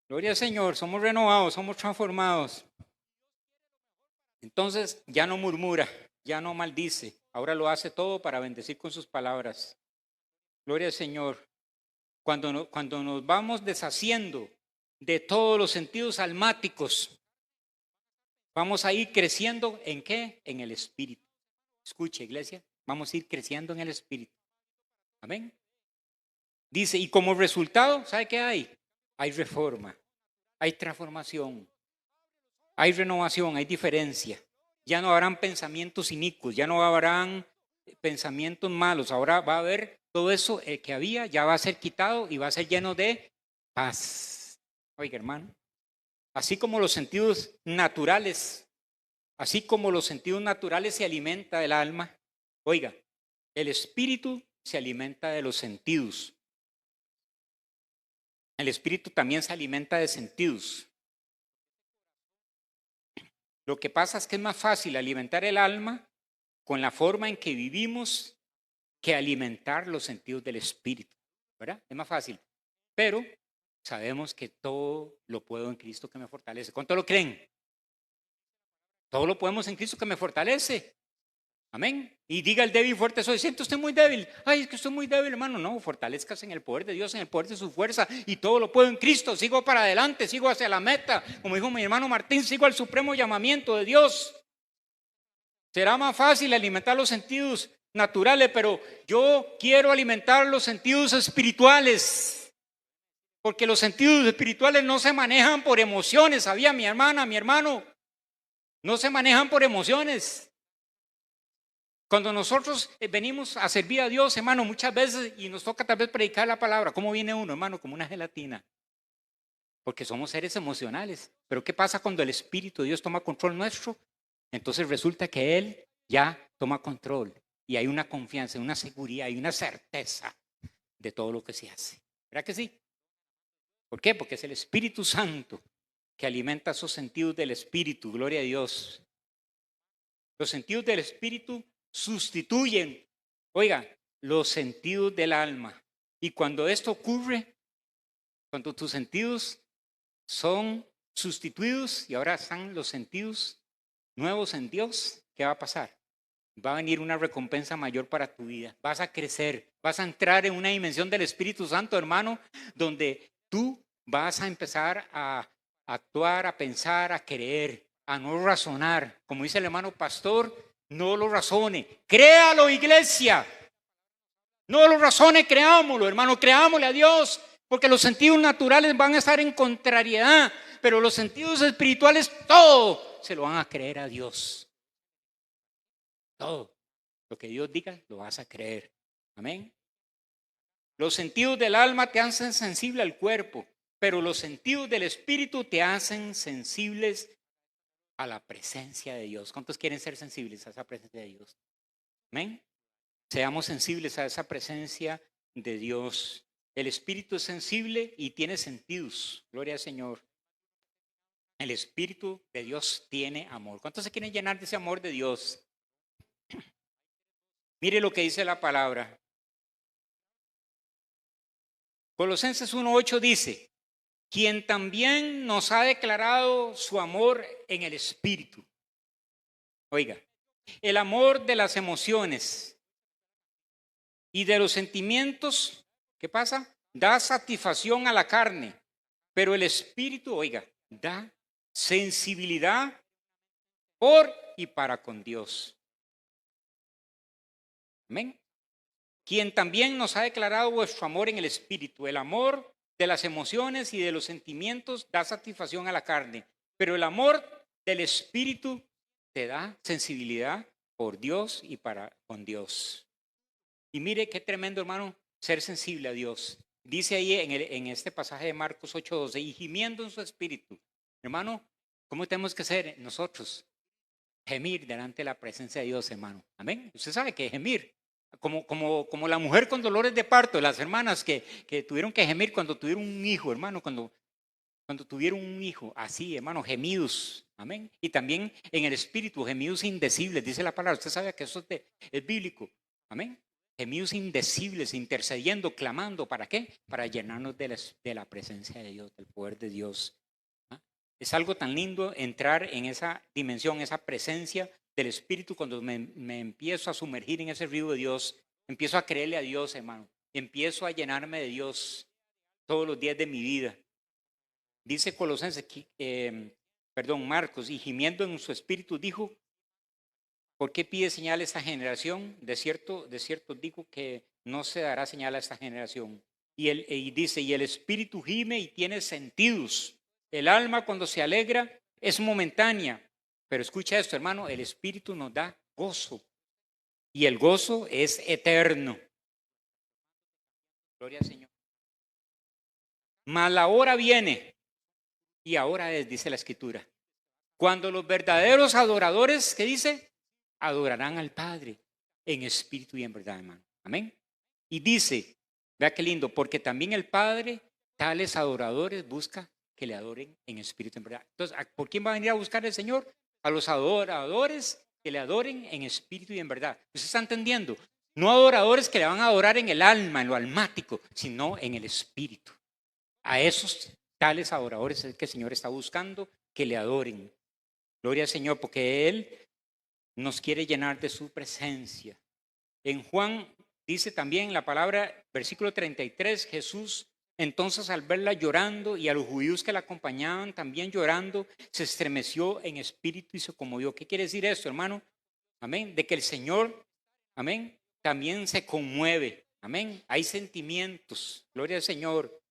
Gloria al Señor, somos renovados, somos transformados. Entonces ya no murmura, ya no maldice. Ahora lo hace todo para bendecir con sus palabras. Gloria al Señor. Cuando nos vamos deshaciendo de todos los sentidos almáticos, vamos a ir creciendo ¿en qué? En el Espíritu. Escuche, iglesia, vamos a ir creciendo en el Espíritu. Amén. Dice, y como resultado, ¿sabe qué hay? Hay reforma, hay transformación, hay renovación, hay diferencia. Ya no habrán pensamientos inicuos, ya no habrán pensamientos malos. Ahora va a haber todo eso que había, ya va a ser quitado y va a ser lleno de paz. Oiga, hermano, así como los sentidos naturales se alimenta del alma, oiga, el espíritu se alimenta de los sentidos. El espíritu también se alimenta de sentidos. Lo que pasa es que es más fácil alimentar el alma con la forma en que vivimos que alimentar los sentidos del espíritu, ¿verdad? Es más fácil. Pero sabemos que todo lo puedo en Cristo que me fortalece. ¿Cuánto lo creen? Todo lo podemos en Cristo que me fortalece. Amén. Y diga el débil fuerte soy. Siento usted muy débil. Ay, es que estoy muy débil, hermano. No, fortalezcas en el poder de Dios, en el poder de su fuerza. Y todo lo puedo en Cristo. Sigo para adelante, sigo hacia la meta. Como dijo mi hermano Martín, sigo al supremo llamamiento de Dios. Será más fácil alimentar los sentidos naturales, pero yo quiero alimentar los sentidos espirituales. Porque los sentidos espirituales no se manejan por emociones. ¿Sabía mi hermana, mi hermano? No se manejan por emociones. Cuando nosotros venimos a servir a Dios, hermano, muchas veces, y nos toca tal vez predicar la palabra, ¿cómo viene uno, hermano? Como una gelatina. Porque somos seres emocionales. Pero ¿qué pasa cuando el Espíritu de Dios toma control nuestro? Entonces resulta que Él ya toma control. Y hay una confianza, una seguridad, hay una certeza de todo lo que se hace. ¿Verdad que sí? ¿Por qué? Porque es el Espíritu Santo que alimenta esos sentidos del Espíritu. Gloria a Dios. Los sentidos del Espíritu sustituyen, oiga, los sentidos del alma. Y cuando esto ocurre, cuando tus sentidos son sustituidos y ahora están los sentidos nuevos en Dios, ¿qué va a pasar? va a venir una recompensa mayor para tu vida. Vas a crecer, vas a entrar en una dimensión del Espíritu Santo, hermano, donde tú vas a empezar a actuar, a pensar, a creer, a no razonar. Como dice el hermano pastor, no lo razone. Créalo, iglesia. No lo razone, creámoslo, hermano, creámosle a Dios. Porque los sentidos naturales van a estar en contrariedad, pero los sentidos espirituales, todo se lo van a creer a Dios. Todo lo que Dios diga, lo vas a creer. Amén. Los sentidos del alma te hacen sensible al cuerpo, pero los sentidos del espíritu te hacen sensibles a la presencia de Dios. ¿Cuántos quieren ser sensibles a esa presencia de Dios? Amén. Seamos sensibles a esa presencia de Dios. El espíritu es sensible y tiene sentidos. Gloria al Señor. El espíritu de Dios tiene amor. ¿Cuántos se quieren llenar de ese amor de Dios? Mire lo que dice la palabra. Colosenses 1:8 dice, quien también nos ha declarado su amor en el espíritu. Oiga, el amor de las emociones y de los sentimientos, ¿qué pasa? Da satisfacción a la carne, pero el espíritu, oiga, da sensibilidad por y para con Dios. Amén. Quien también nos ha declarado vuestro amor en el espíritu. El amor de las emociones y de los sentimientos da satisfacción a la carne, pero el amor del espíritu te da sensibilidad por Dios y para con Dios. Y mire qué tremendo, hermano, ser sensible a Dios. Dice ahí en este pasaje de Marcos 8:12, y gimiendo en su espíritu. Hermano, ¿cómo tenemos que ser nosotros? Gemir delante de la presencia de Dios, hermano. Amén. Usted sabe que gemir. Como la mujer con dolores de parto, las hermanas que tuvieron que gemir cuando tuvieron un hijo, hermano, cuando tuvieron un hijo, así, hermano, gemidos, amén. Y también en el espíritu, gemidos indecibles, dice la palabra. Usted sabe que eso es bíblico, amén. Gemidos indecibles, intercediendo, clamando, ¿para qué? Para llenarnos de la presencia de Dios, del poder de Dios. ¿Ah? Es algo tan lindo entrar en esa dimensión, esa presencia del Espíritu, cuando me empiezo a sumergir en ese río de Dios, empiezo a creerle a Dios, hermano, empiezo a llenarme de Dios todos los días de mi vida. Dice Colosenses, Marcos, y gimiendo en su espíritu dijo, ¿por qué pide señal a esta generación? De cierto digo que no se dará señal a esta generación. Y dice, y el espíritu gime y tiene sentidos. El alma cuando se alegra es momentánea. Pero escucha esto, hermano, el espíritu nos da gozo. Y el gozo es eterno. Gloria al Señor. Mas la hora viene, y ahora es, dice la Escritura, cuando los verdaderos adoradores, ¿qué dice? Adorarán al Padre en espíritu y en verdad, hermano. Amén. Y dice, vea qué lindo, porque también el Padre, tales adoradores, busca que le adoren en espíritu y en verdad. Entonces, ¿por quién va a venir a buscar el Señor? A los adoradores que le adoren en espíritu y en verdad. ¿Usted está entendiendo? No adoradores que le van a adorar en el alma, en lo almático, sino en el espíritu. A esos tales adoradores es que el Señor está buscando que le adoren. Gloria al Señor, porque Él nos quiere llenar de su presencia. En Juan dice también la palabra, versículo 33, Jesús entonces al verla llorando y a los judíos que la acompañaban también llorando, se estremeció en espíritu y se conmovió. ¿Qué quiere decir esto, hermano? Amén. De que el Señor, amén, también se conmueve. Amén. Hay sentimientos. Gloria al Señor.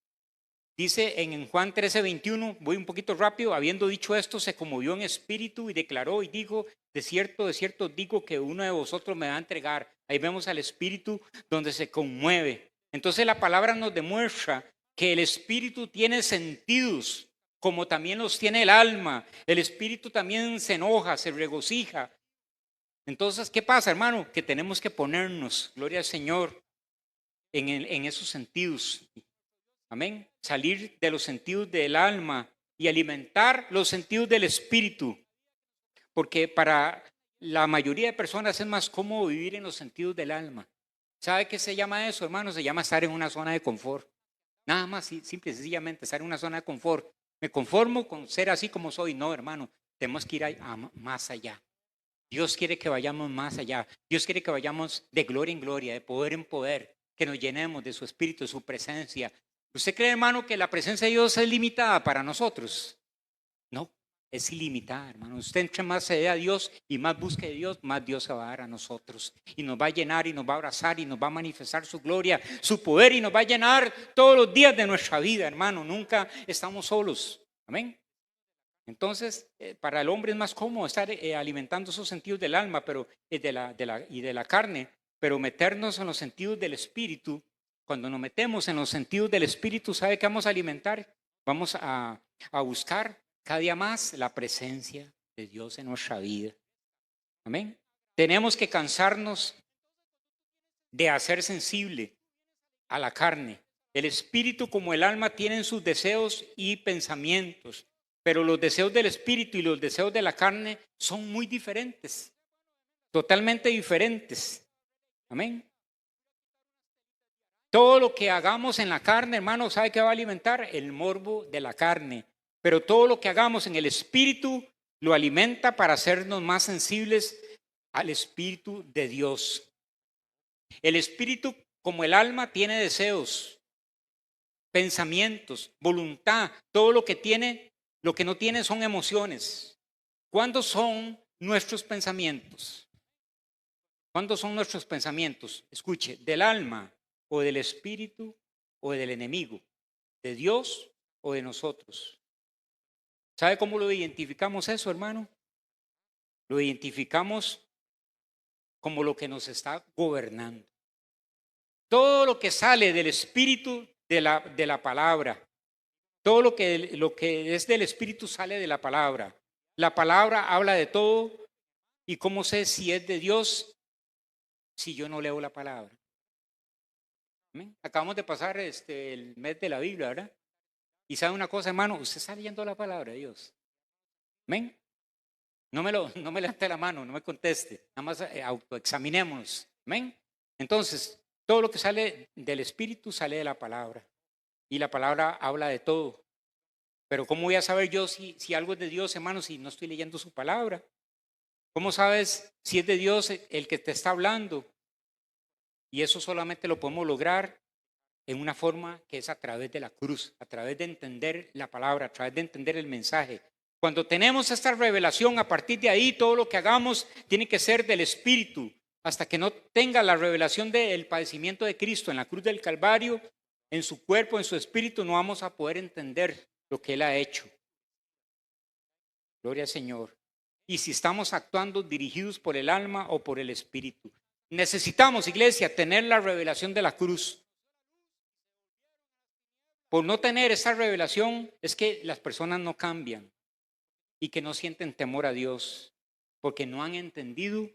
Dice en Juan 13:21, voy un poquito rápido, habiendo dicho esto, se conmovió en espíritu y declaró y dijo, de cierto digo que uno de vosotros me va a entregar. Ahí vemos al espíritu donde se conmueve. Entonces la palabra nos demuestra que el espíritu tiene sentidos, como también los tiene el alma. El espíritu también se enoja, se regocija. Entonces, ¿qué pasa, hermano? Que tenemos que ponernos, gloria al Señor, en esos sentidos. Amén. Salir de los sentidos del alma y alimentar los sentidos del espíritu. Porque para la mayoría de personas es más cómodo vivir en los sentidos del alma. ¿Sabe qué se llama eso, hermano? Se llama estar en una zona de confort. Nada más, simple y sencillamente, estar en una zona de confort. Me conformo con ser así como soy. No, hermano, tenemos que ir más allá. Dios quiere que vayamos más allá. Dios quiere que vayamos de gloria en gloria, de poder en poder, que nos llenemos de su espíritu, de su presencia. ¿Usted cree, hermano, que la presencia de Dios es limitada para nosotros? No, es ilimitada, hermano. Usted entre más se dé a Dios y más busque a Dios, más Dios se va a dar a nosotros. Y nos va a llenar y nos va a abrazar y nos va a manifestar su gloria, su poder y nos va a llenar todos los días de nuestra vida, hermano. Nunca estamos solos. Amén. Entonces, para el hombre es más cómodo estar alimentando esos sentidos del alma y de la carne, pero meternos en los sentidos del espíritu. Cuando nos metemos en los sentidos del espíritu, ¿sabe qué vamos a alimentar? Vamos a buscar cada día más la presencia de Dios en nuestra vida. Amén. Tenemos que cansarnos de hacer sensible a la carne. El espíritu como el alma tienen sus deseos y pensamientos, pero los deseos del espíritu y los deseos de la carne son muy diferentes, totalmente diferentes. Amén. Todo lo que hagamos en la carne, hermano, ¿sabe qué va a alimentar? El morbo de la carne. Pero todo lo que hagamos en el espíritu lo alimenta para hacernos más sensibles al espíritu de Dios. El espíritu, como el alma, tiene deseos, pensamientos, voluntad. Todo lo que no tiene son emociones. ¿Cuándo son nuestros pensamientos? ¿Cuándo son nuestros pensamientos? Escuche, del alma o del espíritu o del enemigo, de Dios o de nosotros. ¿Sabe cómo lo identificamos eso, hermano? Lo identificamos como lo que nos está gobernando. Todo lo que sale del espíritu de la palabra, todo lo que es del espíritu sale de la palabra. La palabra habla de todo. ¿Y cómo sé si es de Dios si yo no leo la palabra? ¿Amén? Acabamos de pasar el mes de la Biblia, ¿verdad? Y sabe una cosa, hermano, usted está leyendo la palabra de Dios. ¿Amén? No me levante la mano, no me conteste. Nada más autoexaminémonos. ¿Amén? Entonces, todo lo que sale del espíritu sale de la palabra. Y la palabra habla de todo. Pero ¿cómo voy a saber yo si algo es de Dios, hermano, si no estoy leyendo su palabra? ¿Cómo sabes si es de Dios el que te está hablando? Y eso solamente lo podemos lograr en una forma que es a través de la cruz, a través de entender la palabra, a través de entender el mensaje. Cuando tenemos esta revelación, a partir de ahí todo lo que hagamos tiene que ser del Espíritu. Hasta que no tenga la revelación del padecimiento de Cristo en la cruz del Calvario, en su cuerpo, en su espíritu, no vamos a poder entender lo que Él ha hecho. Gloria al Señor. Y si estamos actuando dirigidos por el alma o por el espíritu. Necesitamos, iglesia, tener la revelación de la cruz. Por no tener esa revelación es que las personas no cambian y que no sienten temor a Dios porque no han entendido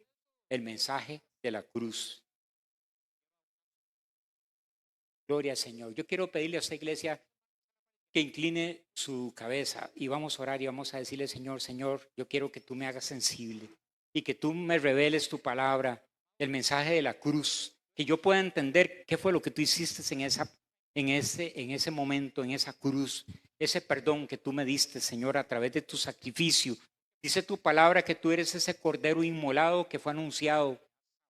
el mensaje de la cruz. Gloria al Señor. Yo quiero pedirle a esta iglesia que incline su cabeza y vamos a orar y vamos a decirle, Señor, yo quiero que tú me hagas sensible y que tú me reveles tu palabra, el mensaje de la cruz, que yo pueda entender qué fue lo que tú hiciste en ese momento, en esa cruz, ese perdón que tú me diste, Señor, a través de tu sacrificio. Dice tu palabra que tú eres ese cordero inmolado que fue anunciado,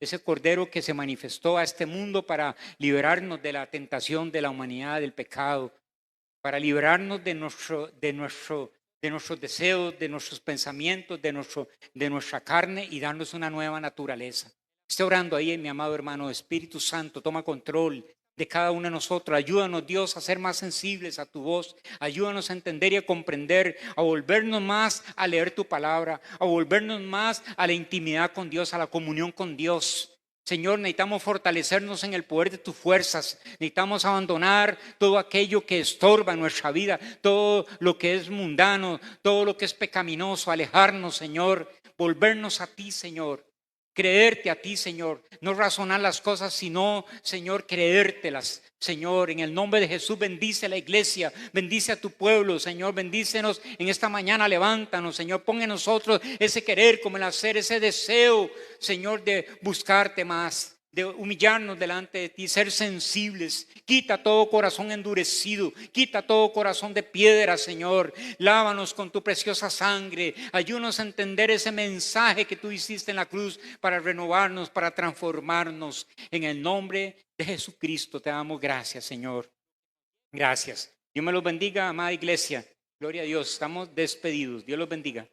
ese cordero que se manifestó a este mundo para liberarnos de la tentación de la humanidad, del pecado, para liberarnos de nuestros deseos, de nuestros pensamientos, de nuestra carne y darnos una nueva naturaleza. Esté orando ahí, mi amado hermano. Espíritu Santo, toma control de cada uno de nosotros. Ayúdanos, Dios, a ser más sensibles a tu voz. Ayúdanos a entender y a comprender, a volvernos más a leer tu palabra, a volvernos más a la intimidad con Dios, a la comunión con Dios. Señor, necesitamos fortalecernos en el poder de tus fuerzas. Necesitamos abandonar todo aquello que estorba en nuestra vida, todo lo que es mundano, todo lo que es pecaminoso, alejarnos, Señor, volvernos a ti, Señor. Creerte a ti, Señor, no razonar las cosas, sino, Señor, creértelas. Señor, en el nombre de Jesús, bendice a la iglesia, bendice a tu pueblo, Señor, bendícenos en esta mañana, levántanos, Señor, pon en nosotros ese querer como el hacer, ese deseo, Señor, de buscarte más. de humillarnos delante de ti, ser sensibles. Quita todo corazón endurecido, quita todo corazón de piedra, Señor. Lávanos con tu preciosa sangre. Ayúdanos a entender ese mensaje que tú hiciste en la cruz para renovarnos, para transformarnos. En el nombre de Jesucristo te damos gracias, Señor. Gracias. Dios me los bendiga, amada iglesia. Gloria a Dios. Estamos despedidos. Dios los bendiga.